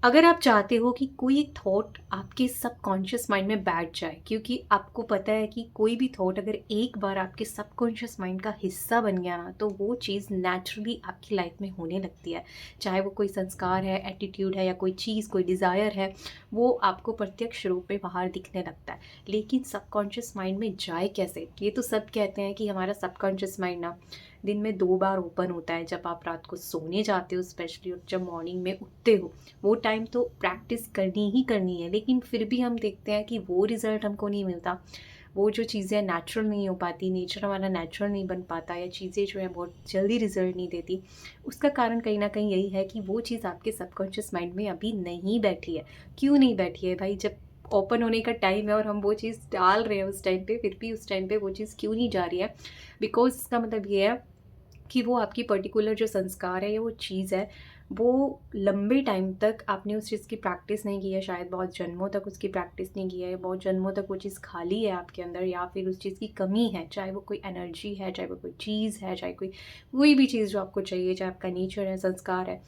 अगर आप चाहते हो कि कोई एक थॉट आपके सबकॉन्शियस माइंड में बैठ जाए, क्योंकि आपको पता है कि कोई भी थॉट अगर एक बार आपके सबकॉन्शियस माइंड का हिस्सा बन गया ना, तो वो चीज़ नेचुरली आपकी लाइफ में होने लगती है। चाहे वो कोई संस्कार है, एटीट्यूड है, या कोई चीज़, कोई डिज़ायर है, वो आपको प्रत्यक्ष रूप में बाहर दिखने लगता है। लेकिन सबकॉन्शियस माइंड में जाए कैसे? ये तो सब कहते हैं कि हमारा सबकॉन्शियस माइंड ना दिन में 2 बार ओपन होता है, जब आप रात को सोने जाते हो स्पेशली, और जब मॉर्निंग में उठते हो। वो टाइम तो प्रैक्टिस करनी ही करनी है, लेकिन फिर भी हम देखते हैं कि वो रिज़ल्ट हमको नहीं मिलता। वो जो चीज़ें नेचुरल नहीं हो पाती, नेचर हमारा नेचुरल नहीं बन पाता, या चीज़ें जो है बहुत जल्दी रिजल्ट नहीं देती। उसका कारण कहीं ना कहीं यही है कि वो चीज़ आपके सबकॉन्शियस माइंड में अभी नहीं बैठी है। क्यों नहीं बैठी है भाई? जब ओपन होने का टाइम है और हम वो चीज़ डाल रहे हैं उस टाइम पे, फिर भी उस टाइम पे वो चीज़ क्यों नहीं जा रही है? बिकॉज इसका मतलब ये है कि वो आपकी पर्टिकुलर जो संस्कार है या वो चीज़ है, वो लंबे टाइम तक आपने उस चीज़ की प्रैक्टिस नहीं की है, शायद बहुत जन्मों तक उसकी प्रैक्टिस नहीं की है, बहुत जन्मों तक वो चीज़ खाली है आपके अंदर, या फिर उस चीज़ की कमी है। चाहे वो कोई एनर्जी है, चाहे वो कोई चीज़ है, चाहे कोई भी चीज़ जो आपको चाहिए, चाहे आपका नेचर है, संस्कार है,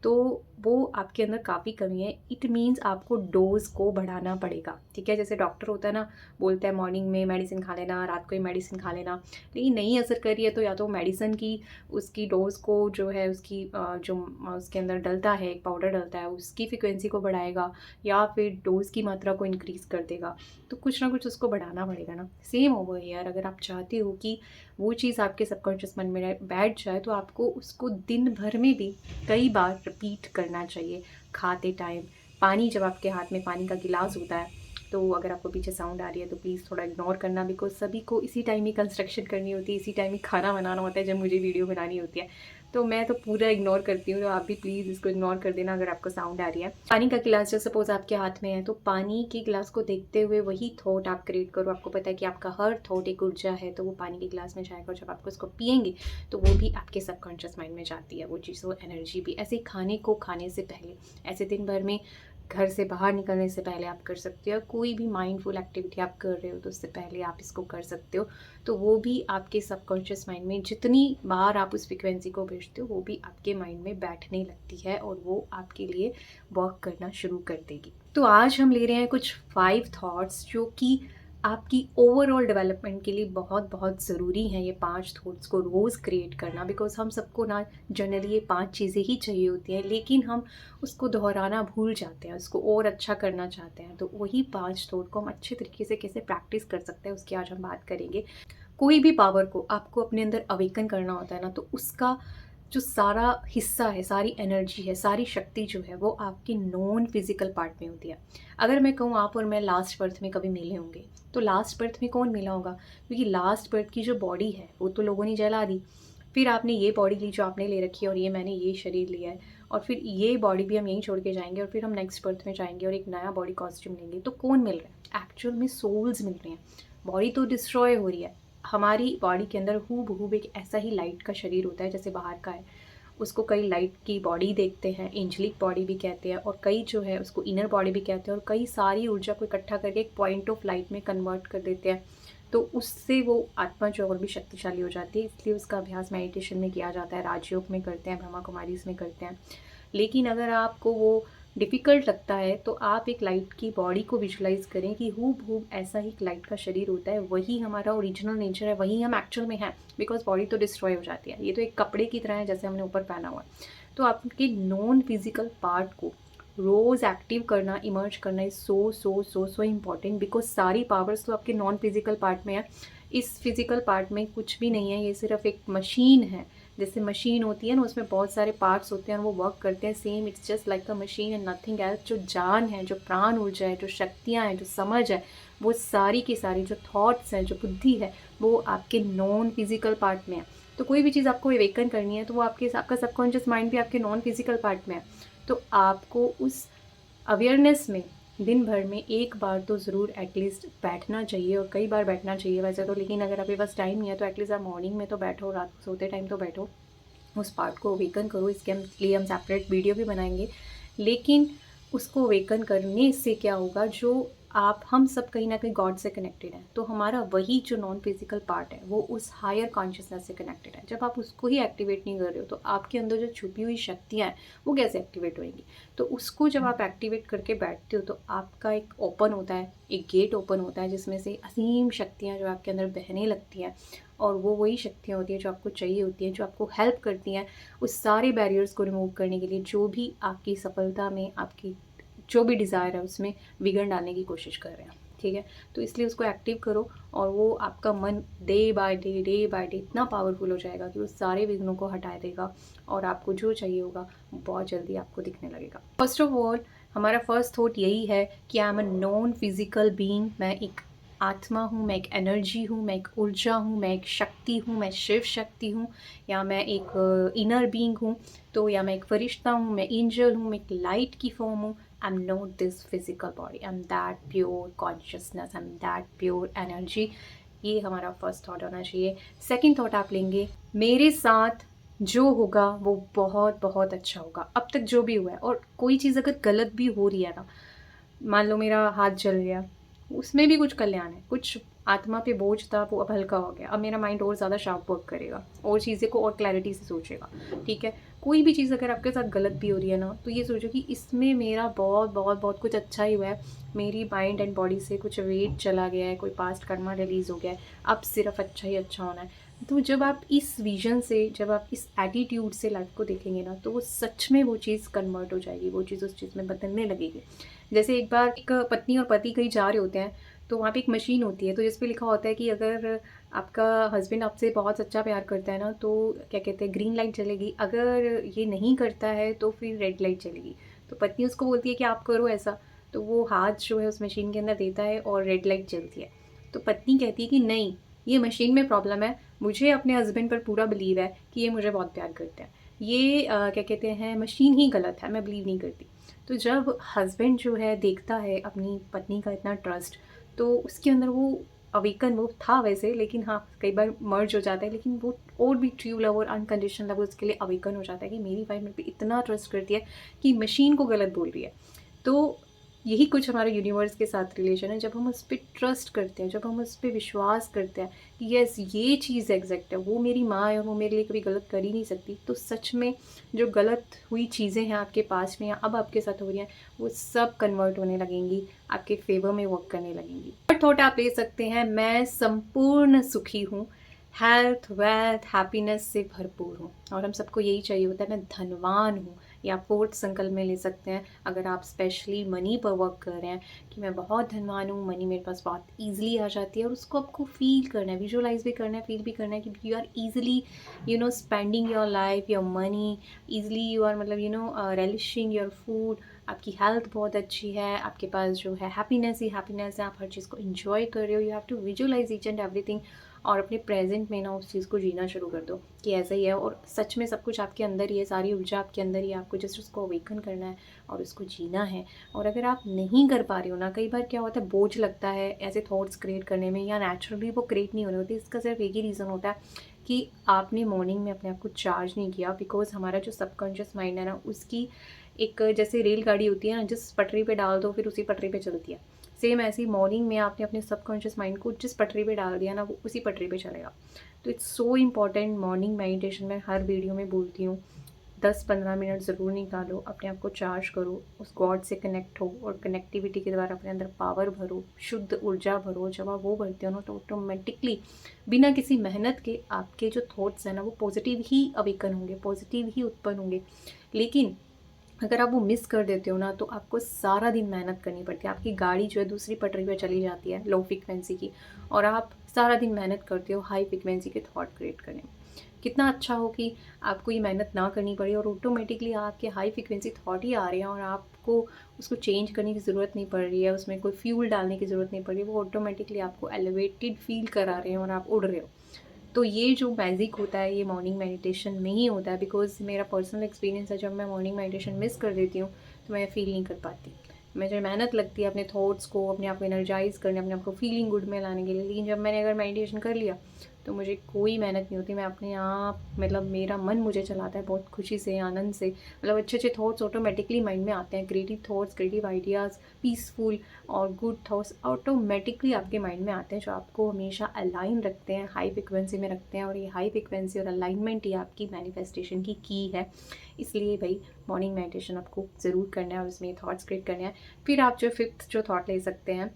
तो वो आपके अंदर काफ़ी कमी है। इट मीन्स आपको डोज को बढ़ाना पड़ेगा। ठीक है, जैसे डॉक्टर होता है ना, बोलता है मॉर्निंग में मेडिसिन खा लेना, रात को ही मेडिसिन खा लेना, लेकिन नहीं असर कर रही है तो या तो मेडिसिन की उसकी डोज़ को जो है उसकी जो उसके अंदर डलता है, एक पाउडर डलता है, उसकी फ्रिक्वेंसी को बढ़ाएगा, या फिर डोज़ की मात्रा को इंक्रीज़ कर देगा। तो कुछ ना कुछ उसको बढ़ाना पड़ेगा ना। सेम ओवर हियर, अगर आप चाहते हो कि वो चीज़ आपके सबकॉन्शियस मन में बैठ जाए, तो आपको उसको दिन भर में भी कई बार रिपीट करना चाहिए। खाते टाइम, पानी, जब आपके हाथ में पानी का गिलास होता है, तो अगर आपको पीछे साउंड आ रही है तो प्लीज़ थोड़ा इग्नोर करना, बिकॉज सभी को इसी टाइम ही कंस्ट्रक्शन करनी होती है, इसी टाइम ही खाना बनाना होता है, जब मुझे वीडियो बनानी होती है। तो मैं तो पूरा इग्नोर करती हूँ, तो आप भी प्लीज़ इसको इग्नोर कर देना अगर आपको साउंड आ रही है। पानी का गिलास जो सपोज आपके हाथ में है, तो पानी के गिलास को देखते हुए वही थॉट आप क्रिएट करो। आपको पता है कि आपका हर थॉट एक ऊर्जा है, तो वो पानी के गिलास में जाएगा, और जब आपको उसको पियेंगे तो वो भी आपके सबकॉन्शियस माइंड में जाती है वो चीज़, वो एनर्जी भी। ऐसे ही खाने को खाने से पहले, ऐसे दिन भर में घर से बाहर निकलने से पहले आप कर सकते हो। कोई भी माइंडफुल एक्टिविटी आप कर रहे हो तो उससे पहले आप इसको कर सकते हो। तो वो भी आपके सबकॉन्शियस माइंड में, जितनी बार आप उस फ्रिक्वेंसी को भेजते हो, वो भी आपके माइंड में बैठने लगती है, और वो आपके लिए वर्क करना शुरू कर देगी। तो आज हम ले रहे हैं कुछ 5 थॉट्स जो कि आपकी ओवरऑल डेवलपमेंट के लिए बहुत बहुत ज़रूरी हैं। ये 5 थॉट्स को रोज़ क्रिएट करना, बिकॉज हम सबको ना जनरली ये 5 चीज़ें ही चाहिए होती हैं, लेकिन हम उसको दोहराना भूल जाते हैं, उसको और अच्छा करना चाहते हैं। तो वही 5 थॉट को हम अच्छे तरीके से कैसे प्रैक्टिस कर सकते हैं, उसकी आज हम बात करेंगे। कोई भी पावर को आपको अपने अंदर अवेकन करना होता है ना, तो उसका जो सारा हिस्सा है, सारी एनर्जी है, सारी शक्ति जो है, वो आपके नॉन फिजिकल पार्ट में होती है। अगर मैं कहूँ आप और मैं लास्ट बर्थ में कभी मिले होंगे, तो लास्ट बर्थ में कौन मिला होगा? क्योंकि लास्ट बर्थ की जो बॉडी है वो तो लोगों ने जला दी। फिर आपने ये बॉडी ली जो आपने ले रखी है, और ये मैंने ये शरीर लिया है, और फिर ये बॉडी भी हम यहीं छोड़ के जाएंगे, और फिर हम नेक्स्ट बर्थ में जाएंगे और एक नया बॉडी कॉस्ट्यूम लेंगे। तो कौन मिल रहा है? एक्चुअल में सोल्स मिल रहे हैं। बॉडी तो डिस्ट्रॉय हो रही है। हमारी बॉडी के अंदर हू बहूब एक ऐसा ही लाइट का शरीर होता है जैसे बाहर का है। उसको कई लाइट की बॉडी देखते हैं, एंजलिक बॉडी भी कहते हैं, और कई जो है उसको इनर बॉडी भी कहते हैं, और कई सारी ऊर्जा को इकट्ठा करके एक पॉइंट ऑफ लाइट में कन्वर्ट कर देते हैं। तो उससे वो आत्मा जो और भी शक्तिशाली हो जाती है, इसलिए उसका अभ्यास मेडिटेशन में किया जाता है, राजयोग में करते हैं, ब्रह्मा कुमारी में करते हैं। लेकिन अगर आपको वो डिफ़िकल्ट लगता है, तो आप एक लाइट की बॉडी को विजुलाइज करें कि हूबहू ऐसा ही एक लाइट का शरीर होता है, वही हमारा ओरिजिनल नेचर है, वही हम एक्चुअल में हैं। बिकॉज बॉडी तो डिस्ट्रॉय हो जाती है, ये तो एक कपड़े की तरह है जैसे हमने ऊपर पहना हुआ है। तो आपके नॉन फिजिकल पार्ट को रोज़ एक्टिव करना, इमर्ज करना is so so so so important, because सारी पावर्स तो आपके नॉन फिजिकल पार्ट में है। इस फिजिकल पार्ट में कुछ भी नहीं है, ये सिर्फ एक मशीन है। जैसे मशीन होती है ना, उसमें बहुत सारे पार्ट्स होते हैं और वो वर्क करते हैं, same it's just like a machine and nothing else. जो जान है, जो प्राण ऊर्जा है, जो शक्तियाँ हैं, जो समझ है, वो सारी की सारी, जो थॉट्स हैं, जो बुद्धि है, वो आपके नॉन फिजिकल पार्ट में है। तो कोई भी चीज़ आपको अवेकन करनी है, तो वो आपका सबकॉन्शियस माइंड भी आपके नॉन फिजिकल पार्ट में है। तो आपको उस अवेयरनेस में दिन भर में एक बार तो ज़रूर एटलीस्ट बैठना चाहिए, और कई बार बैठना चाहिए वैसे तो। लेकिन अगर आपके पास टाइम नहीं है तो एटलीस्ट आप मॉर्निंग में तो बैठो, रात को सोते टाइम तो बैठो, उस पार्ट को अवेकन करो। इसके लिए हम सेपरेट वीडियो भी बनाएंगे। लेकिन उसको अवेकन करने से क्या होगा, जो आप हम सब कहीं ना कहीं गॉड से कनेक्टेड हैं, तो हमारा वही जो नॉन फिजिकल पार्ट है वो उस हायर कॉन्शियसनेस से कनेक्टेड है। जब आप उसको ही एक्टिवेट नहीं कर रहे हो तो आपके अंदर जो छुपी हुई शक्तियाँ हैं वो कैसे एक्टिवेट होंगी। तो उसको जब आप एक्टिवेट करके बैठते हो तो आपका एक ओपन होता है, एक गेट ओपन होता है जिसमें से असीम शक्तियाँ जो आपके अंदर बहने लगती हैं, और वो वही शक्तियाँ होती हैं जो आपको चाहिए होती हैं, जो आपको हेल्प करती हैं उस सारे बैरियर्स को रिमूव करने के लिए, जो भी आपकी सफलता में, आपकी जो भी डिज़ायर है उसमें विघ्न डालने की कोशिश कर रहे हैं। ठीक है, तो इसलिए उसको एक्टिव करो और वो आपका मन डे बाय डे इतना पावरफुल हो जाएगा कि वो सारे विघ्नों को हटा देगा और आपको जो चाहिए होगा बहुत जल्दी आपको दिखने लगेगा। फर्स्ट ऑफ ऑल हमारा फर्स्ट थॉट यही है कि I am a non physical being. मैं एक आत्मा हूँ, मैं एक एनर्जी हूँ, मैं एक ऊर्जा हूँ, मैं एक शक्ति हूँ, मैं शिव शक्ति हूँ, या मैं एक इनर बीइंग हूँ, तो या मैं एक फरिश्ता हूँ, मैं एंजल हूँ, मैं एक लाइट की फॉर्म हूँ। I am not this physical body, I am that pure consciousness, I am that pure energy. ये हमारा फर्स्ट थॉट होना चाहिए। सेकेंड थॉट आप लेंगे, मेरे साथ जो होगा वो बहुत बहुत अच्छा होगा। अब तक जो भी हुआ है, और कोई चीज़ अगर गलत भी हो रही है ना, मान लो मेरा हाथ जल गया, उसमें भी कुछ कल्याण है, कुछ आत्मा पे बोझ था वो अब हल्का हो गया, अब मेरा माइंड और ज़्यादा शार्प वर्क करेगा और चीज़ें को और क्लैरिटी से सोचेगा। ठीक है, कोई भी चीज़ अगर आपके साथ गलत भी हो रही है ना, तो ये सोचो कि इसमें मेरा बहुत बहुत बहुत कुछ अच्छा ही हुआ है, मेरी माइंड एंड बॉडी से कुछ वेट चला गया है, कोई पास्ट कर्मा रिलीज़ हो गया है, अब सिर्फ अच्छा ही अच्छा होना है। तो जब आप इस विजन से, जब आप इस एटीट्यूड से लाइफ को देखेंगे ना, तो वो सच में वो चीज़ कन्वर्ट हो जाएगी, वो चीज़ उस चीज़ में बदलने लगेगी। जैसे एक बार एक पत्नी और पति कहीं जा रहे होते हैं, तो वहाँ पे एक मशीन होती है, तो जिस पे लिखा होता है कि अगर आपका हस्बैंड आपसे बहुत सच्चा प्यार करता है ना, तो क्या कहते हैं, ग्रीन लाइट चलेगी, अगर ये नहीं करता है तो फिर रेड लाइट चलेगी। तो पत्नी उसको बोलती है कि आप करो ऐसा, तो वो हाथ जो है उस मशीन के अंदर देता है और रेड लाइट चलती है। तो पत्नी कहती है कि नहीं, ये मशीन में प्रॉब्लम है, मुझे अपने हस्बैंड पर पूरा बिलीव है कि ये मुझे बहुत प्यार करते हैं, ये क्या कहते हैं, मशीन ही गलत है, मैं बिलीव नहीं करती। तो जब हस्बैंड जो है देखता है अपनी पत्नी का इतना ट्रस्ट, तो उसके अंदर वो अवेकन, वो था वैसे, लेकिन हाँ कई बार मर्ज हो जाता है, लेकिन वो और भी ट्रू लव और अनकंडीशनल लव उसके लिए अवेकन हो जाता है कि मेरी वाइफ मेरे पे इतना ट्रस्ट करती है कि मशीन को गलत बोल रही है। तो यही कुछ हमारे यूनिवर्स के साथ रिलेशन है। जब हम उस पर ट्रस्ट करते हैं, जब हम उस पर विश्वास करते हैं कि यस ये चीज़ एग्जैक्ट है, वो मेरी माँ है और वो मेरे लिए कभी गलत कर ही नहीं सकती, तो सच में जो गलत हुई चीज़ें हैं आपके पास में या अब आपके साथ हो रही हैं, वो सब कन्वर्ट होने लगेंगी, आपके फेवर में वर्क करने लगेंगी। और थॉट आप ले सकते हैं, मैं संपूर्ण सुखी हूँ, हेल्थ वेल्थ हैप्पीनेस से भरपूर हूँ, और हम सबको यही चाहिए होता है, मैं धनवान हूँ। या फोर्थ संकल्प में ले सकते हैं अगर आप स्पेशली मनी पर वर्क कर रहे हैं कि मैं बहुत धनवान हूँ, मनी मेरे पास बहुत ईजिली आ जाती है, और उसको आपको फील करना है, विजुअलाइज भी करना है, फील भी करना है कि you are easily spending your life, your money easily, you are मतलब रेलिशिंग योर फूड, आपकी हेल्थ बहुत अच्छी है, आपके पास जो है हैप्पीनेस ही हैप्पीनेस है, आप हर चीज़ को इन्जॉय कर रहे हो। You have to visualise each and everything, और अपने प्रेजेंट में ना उस चीज़ को जीना शुरू कर दो कि ऐसा ही है, और सच में सब कुछ आपके अंदर ही है, सारी ऊर्जा आपके अंदर ही है, आपको जस्ट उसको अवेकन करना है और उसको जीना है। और अगर आप नहीं कर पा रहे हो ना, कई बार क्या होता है, बोझ लगता है ऐसे थॉट्स क्रिएट करने में, या नेचुरली वो क्रिएट नहीं होने होते, इसका सिर्फ एक ही रीज़न होता है कि आपने मॉर्निंग में अपने आप को चार्ज नहीं किया। बिकॉज हमारा जो सबकॉन्शियस माइंड है ना, उसकी एक जैसे रेलगाड़ी होती है ना, जिस पटरी पे डाल दो फिर उसी पटरी पे चलती है, सेम ऐसे ही मॉर्निंग में आपने अपने सबकॉन्शियस माइंड को जिस पटरी पे डाल दिया ना, वो उसी पटरी पे चलेगा। तो it's so important, morning meditation में हर वीडियो में बोलती हूँ, 10-15 मिनट ज़रूर निकालो, अपने आप को चार्ज करो, उस गॉड से कनेक्ट हो, और कनेक्टिविटी के द्वारा अपने अंदर पावर भरो, शुद्ध ऊर्जा भरो। जब आप वो भरते हो ना, तो ऑटोमेटिकली बिना किसी मेहनत के आपके जो थॉट्स हैं ना, वो पॉजिटिव ही अवेकन होंगे, पॉजिटिव ही उत्पन्न होंगे। लेकिन अगर आप वो मिस कर देते हो ना, तो आपको सारा दिन मेहनत करनी पड़ती है, आपकी गाड़ी जो है दूसरी पटरी पर चली जाती है लो फ्रिक्वेंसी की, और आप सारा दिन मेहनत करते हो हाई फ्रिक्वेंसी के थॉट क्रिएट करने में। कितना अच्छा हो कि आपको ये मेहनत ना करनी पड़ी और ऑटोमेटिकली आपके हाई फ्रिक्वेंसी थॉट ही आ रहे हैं, और आपको उसको चेंज करने की ज़रूरत नहीं पड़ रही है, उसमें कोई फ्यूल डालने की ज़रूरत नहीं पड़ रही है, वो ऑटोमेटिकली आपको एलिवेटेड फील करा रहे हैं और आप उड़ रहे हो। तो ये जो मैजिक होता है, ये मॉर्निंग मेडिटेशन में ही होता है। बिकॉज मेरा पर्सनल एक्सपीरियंस है, जब मैं मॉर्निंग मेडिटेशन मिस कर देती हूँ तो मैं फील नहीं कर पाती। मुझे मेहनत लगती है अपने थॉट्स को, अपने आप को एनर्जाइज करने, अपने आप को फीलिंग गुड में लाने के लिए, लेकिन जब मैंने अगर मेडिटेशन कर लिया तो मुझे कोई मेहनत नहीं होती, मैं अपने आप मतलब मेरा मन मुझे चलाता है बहुत खुशी से, आनंद से। मतलब अच्छे अच्छे थॉट्स ऑटोमेटिकली माइंड में आते हैं, creative thoughts, creative ideas, peaceful और गुड थॉट्स ऑटोमेटिकली आपके माइंड में आते हैं, जो आपको हमेशा अलाइन रखते हैं, हाई फ्रिक्वेंसी में रखते हैं। और ये हाई फ्रिक्वेंसी और अलाइनमेंट ही आपकी मैनिफेस्टेशन की है। इसलिए भाई मॉर्निंग मेडिटेशन आपको ज़रूर करना है और उसमें थॉट्स क्रिएट करने हैं। फिर आप जो फिफ्थ जो थॉट ले सकते हैं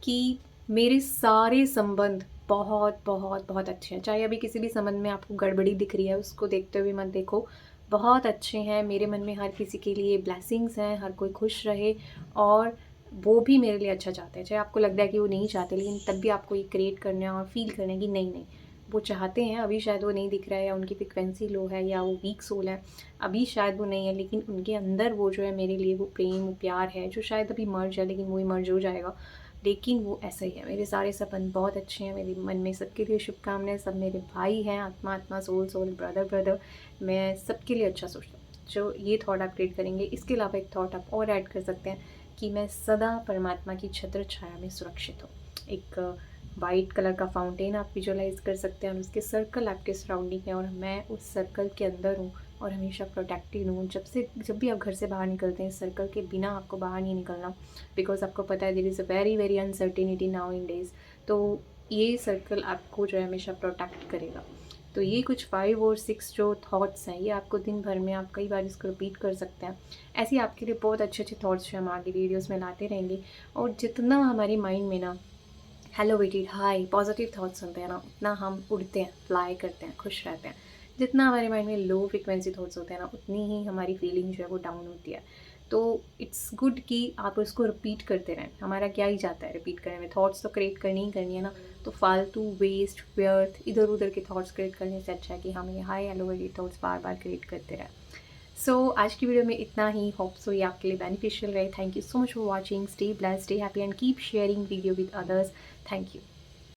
कि मेरे सारे संबंध बहुत बहुत बहुत अच्छे हैं। चाहे अभी किसी भी संबंध में आपको गड़बड़ी दिख रही है, उसको देखते हुए मत देखो, बहुत अच्छे हैं। मेरे मन में हर किसी के लिए ब्लेसिंग्स हैं, हर कोई खुश रहे और वो भी मेरे लिए अच्छा चाहते हैं। चाहे आपको लगता है कि वो नहीं चाहते, लेकिन तब भी आपको ये क्रिएट करना है और फील करना है कि नहीं नहीं, वो चाहते हैं। अभी शायद वो नहीं दिख रहा है, या उनकी फ्रिक्वेंसी लो है, या वो वीक सोल है, अभी शायद वो नहीं है, लेकिन उनके अंदर वो जो है मेरे लिए वो प्रेम, वो प्यार है, जो शायद अभी मर्ज है, लेकिन वो ही मर्ज हो जाएगा। लेकिन वो ऐसा ही है। मेरे सारे सपन बहुत अच्छे हैं, मेरे मन में सबके लिए शुभकामनाएं। सब मेरे भाई हैं, आत्मा आत्मा, सोल सोल, ब्रदर ब्रदर। मैं सबके लिए अच्छा सोचता हूँ। जो ये थॉट आप क्रिएट करेंगे, इसके अलावा एक थॉट आप और ऐड कर सकते हैं कि मैं सदा परमात्मा की छत्र छाया में सुरक्षित हूँ। एक वाइट कलर का फाउंटेन आप विजुअलाइज कर सकते हैं और उसके सर्कल आपके सराउंडिंग है, और मैं उस सर्कल के अंदर हूँ और हमेशा प्रोटेक्टेड हूँ। जब भी आप घर से बाहर निकलते हैं, सर्कल के बिना आपको बाहर नहीं निकलना, बिकॉज आपको पता है there is a very very uncertainty now in days. तो ये सर्कल आपको जो है हमेशा प्रोटेक्ट करेगा। तो ये कुछ 5 और 6 जो थॉट्स हैं, ये आपको दिन भर में आप कई बार इसको रिपीट कर सकते हैं। ऐसे ही आपके लिए बहुत अच्छे अच्छे थॉट्स जो हम आगे वीडियोज़ में लाते रहेंगे। और जितना हमारे माइंड में ना एलोवेटेड हाई पॉजिटिव थॉट्स सुनते हैं ना, उतना हम उड़ते हैं, फ्लाई करते हैं, खुश रहते हैं। जितना हमारे माइंड में लो फ्रिक्वेंसी थॉट्स होते हैं ना, उतनी ही हमारी फीलिंग जो है वो डाउन होती है। तो इट्स गुड कि आप उसको रिपीट करते रहें। हमारा क्या ही जाता है रिपीट करने में, थॉट्स तो क्रिएट करनी ही करनी है ना। तो फालतू वेस्ट व्यर्थ इधर उधर के थॉट्स क्रिएट करने से अच्छा है कि हम ये हाई एलोवेटेड थॉट्स बार बार क्रिएट करते रहें। सो आज की वीडियो में इतना ही। होप सो ये आपके लिए बेनिफिशियल रहे। Thank you so much for watching. Stay blessed, stay happy and keep sharing video with others. Thank you.